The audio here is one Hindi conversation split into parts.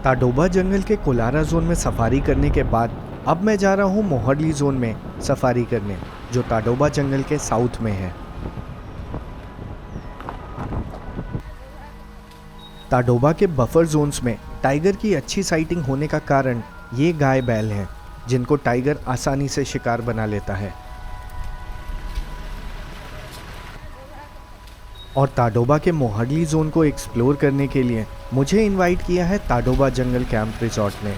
ताडोबा जंगल के कोलारा जोन में सफारी करने के बाद अब मैं जा रहा हूँ मोहरली जोन में सफारी करने, जो ताडोबा जंगल के साउथ में है। ताडोबा के बफर जोन्स में टाइगर की अच्छी साइटिंग होने का कारण ये गाय बैल हैं, जिनको टाइगर आसानी से शिकार बना लेता है। और ताडोबा के मोहरली जोन को एक्सप्लोर करने के लिए मुझे इनवाइट किया है ताडोबा जंगल कैंप रिजॉर्ट ने।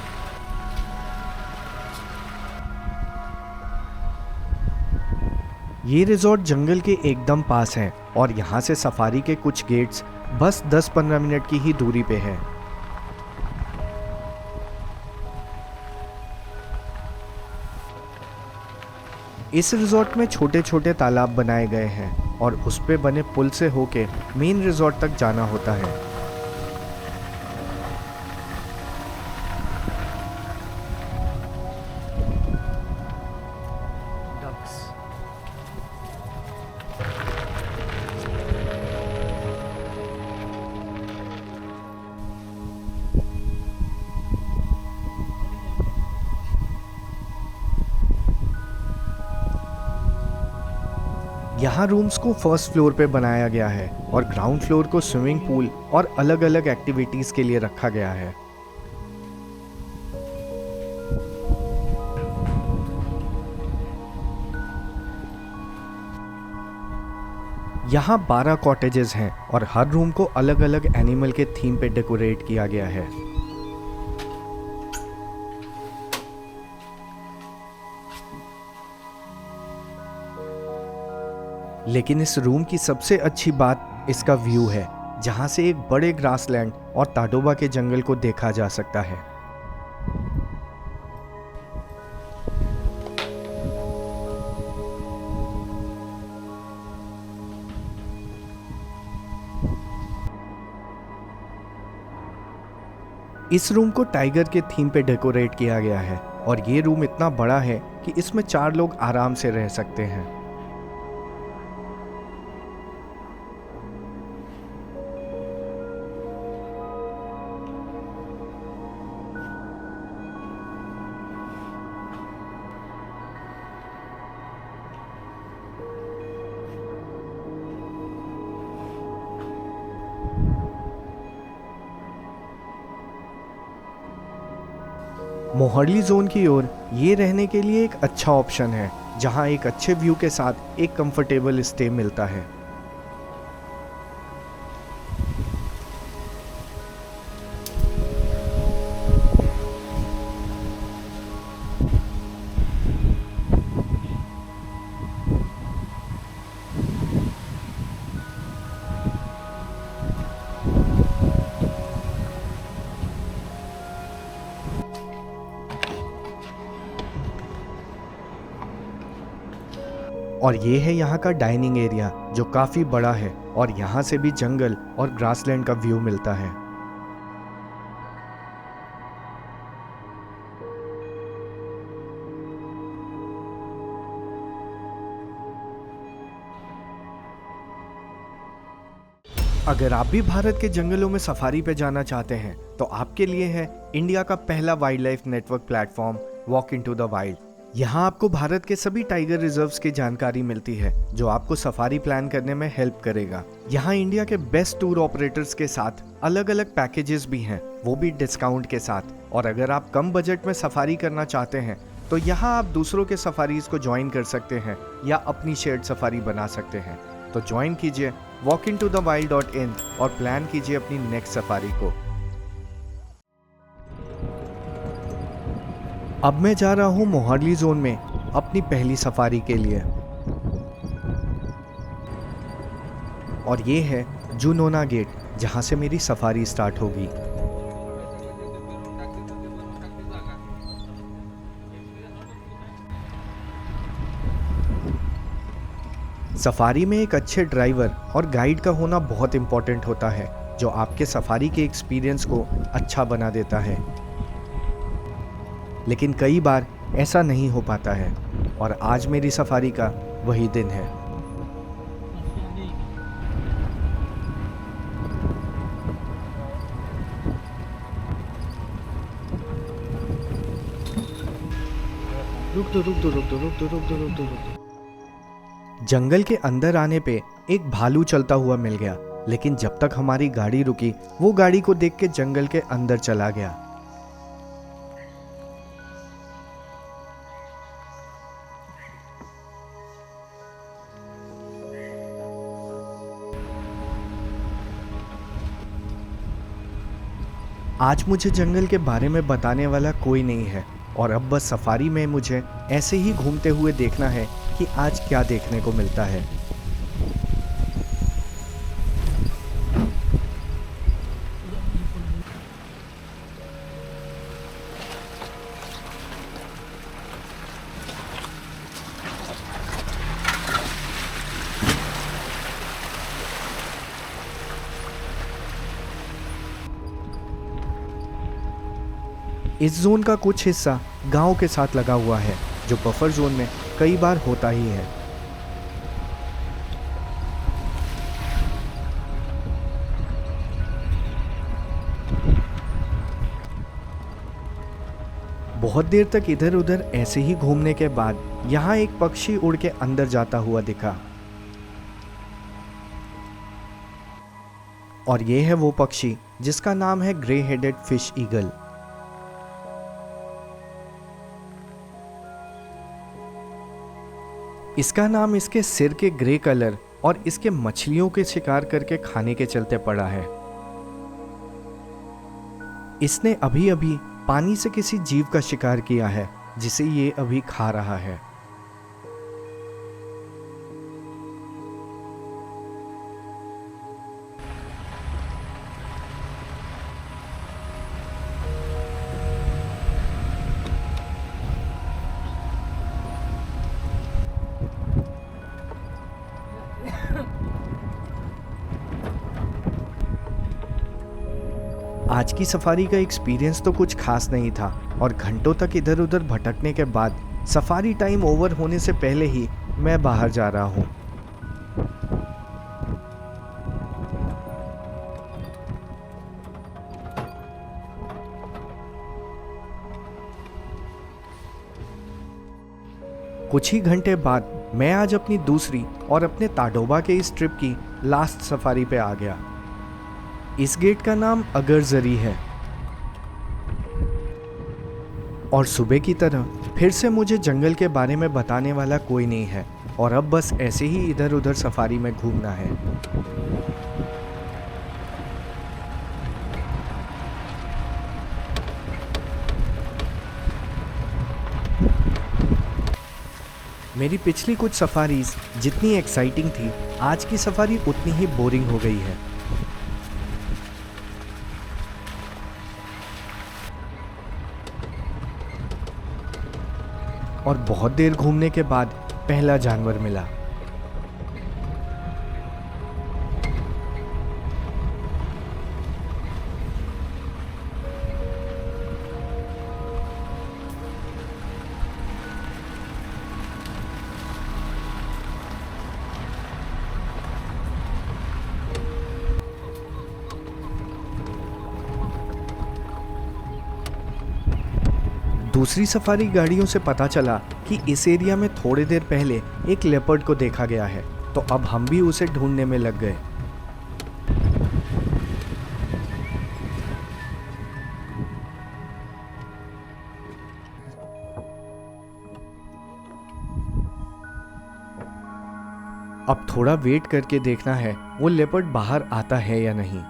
ये रिजॉर्ट जंगल के एकदम पास है और यहाँ से सफारी के कुछ गेट्स बस 10-15 मिनट की ही दूरी पे है। इस रिजॉर्ट में छोटे छोटे तालाब बनाए गए हैं और उस पे बने पुल से होके मेन रिजॉर्ट तक जाना होता है। यहाँ रूम्स को फर्स्ट फ्लोर पे बनाया गया है और ग्राउंड फ्लोर को स्विमिंग पूल और अलग अलग एक्टिविटीज के लिए रखा गया है। यहाँ 12 कॉटेजेस हैं और हर रूम को अलग अलग एनिमल के थीम पे डेकोरेट किया गया है। लेकिन इस रूम की सबसे अच्छी बात इसका व्यू है, जहां से एक बड़े ग्रासलैंड और ताडोबा के जंगल को देखा जा सकता है। इस रूम को टाइगर के थीम पे डेकोरेट किया गया है और ये रूम इतना बड़ा है कि इसमें 4 लोग आराम से रह सकते हैं। मोहरली जोन की ओर ये रहने के लिए एक अच्छा ऑप्शन है, जहां एक अच्छे व्यू के साथ एक कंफर्टेबल स्टे मिलता है। और ये है यहाँ का डाइनिंग एरिया, जो काफी बड़ा है और यहाँ से भी जंगल और ग्रासलैंड का व्यू मिलता है। अगर आप भी भारत के जंगलों में सफारी पे जाना चाहते हैं तो आपके लिए है इंडिया का पहला wild life network platform walk into the wild. यहाँ आपको भारत के सभी टाइगर रिजर्व्स की जानकारी मिलती है, जो आपको सफारी प्लान करने में हेल्प करेगा। यहाँ इंडिया के बेस्ट टूर ऑपरेटर्स के साथ अलग अलग पैकेजेस भी हैं, वो भी डिस्काउंट के साथ। और अगर आप कम बजट में सफारी करना चाहते हैं तो यहाँ आप दूसरों के सफारीज को ज्वाइन कर सकते हैं या अपनी शेयर्ड सफारी बना सकते हैं। तो ज्वाइन कीजिए walkintothewild.in और प्लान कीजिए अपनी नेक्स्ट सफारी को। अब मैं जा रहा हूँ मोहरली जोन में अपनी पहली सफारी के लिए, और ये है जुनोना गेट, जहां से मेरी सफारी स्टार्ट होगी। सफारी में एक अच्छे ड्राइवर और गाइड का होना बहुत इंपॉर्टेंट होता है, जो आपके सफारी के एक्सपीरियंस को अच्छा बना देता है। लेकिन कई बार ऐसा नहीं हो पाता है, और आज मेरी सफारी का वही दिन है। रुक दो रुक दो रुक दो रुक दो रुक दो रुक दो रुक दो। जंगल के अंदर आने पे एक भालू चलता हुआ मिल गया, लेकिन जब तक हमारी गाड़ी रुकी वो गाड़ी को देख के जंगल के अंदर चला गया। आज मुझे जंगल के बारे में बताने वाला कोई नहीं है और अब बस सफारी में मुझे ऐसे ही घूमते हुए देखना है कि आज क्या देखने को मिलता है। इस जोन का कुछ हिस्सा गांव के साथ लगा हुआ है, जो बफर जोन में कई बार होता ही है। बहुत देर तक इधर उधर ऐसे ही घूमने के बाद यहाँ एक पक्षी उड़ के अंदर जाता हुआ दिखा, और ये है वो पक्षी जिसका नाम है ग्रे हेडेड फिश ईगल। इसका नाम इसके सिर के ग्रे कलर और इसके मछलियों के शिकार करके खाने के चलते पड़ा है। इसने अभी अभी पानी से किसी जीव का शिकार किया है जिसे ये अभी खा रहा है। आज की सफारी का एक्सपीरियंस तो कुछ खास नहीं था और घंटों तक इधर उधर भटकने के बाद सफारी टाइम ओवर होने से पहले ही मैं बाहर जा रहा हूँ। कुछ ही घंटे बाद मैं आज अपनी दूसरी और अपने ताडोबा के इस ट्रिप की लास्ट सफारी पे आ गया। इस गेट का नाम अगरजरी है और सुबह की तरह फिर से मुझे जंगल के बारे में बताने वाला कोई नहीं है और अब बस ऐसे ही इधर उधर सफारी में घूमना है। मेरी पिछली कुछ सफारीज जितनी एक्साइटिंग थी, आज की सफारी उतनी ही बोरिंग हो गई है। और बहुत देर घूमने के बाद पहला जानवर मिला। दूसरी सफारी गाड़ियों से पता चला कि इस एरिया में थोड़ी देर पहले एक लेपर्ड को देखा गया है, तो अब हम भी उसे ढूंढने में लग गए। अब थोड़ा वेट करके देखना है वो लेपर्ड बाहर आता है या नहीं।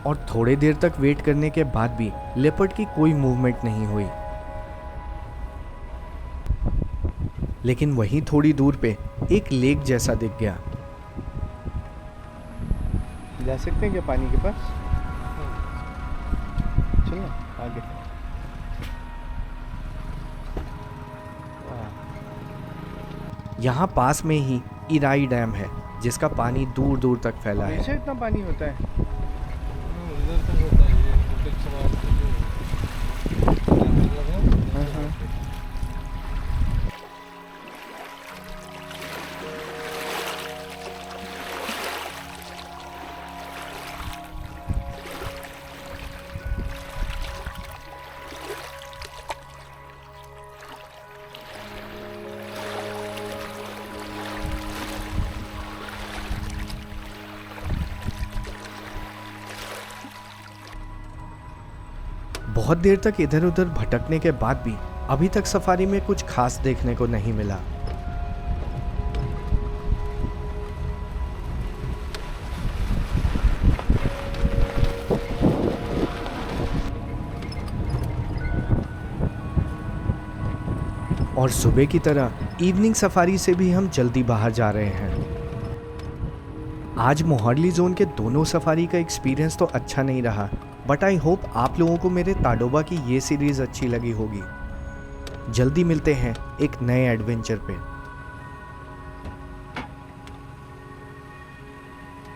और थोड़े देर तक वेट करने के बाद भी लेपर्ड की कोई मूवमेंट नहीं हुई। लेकिन वहीं थोड़ी दूर पे एक लेक जैसा दिख गया। जा सकते हैं क्या पानी के पास? चलो आगे। यहाँ पास में ही इराई डैम है जिसका पानी दूर दूर तक फैला है। इतना पानी होता है? बहुत देर तक इधर उधर भटकने के बाद भी अभी तक सफारी में कुछ खास देखने को नहीं मिला। और सुबह की तरह इवनिंग सफारी से भी हम जल्दी बाहर जा रहे हैं। आज मोहाली जोन के दोनों सफारी का एक्सपीरियंस तो अच्छा नहीं रहा, बट आई होप आप लोगों को मेरे ताडोबा की ये सीरीज़ अच्छी लगी होगी। जल्दी मिलते हैं एक नए एडवेंचर पे।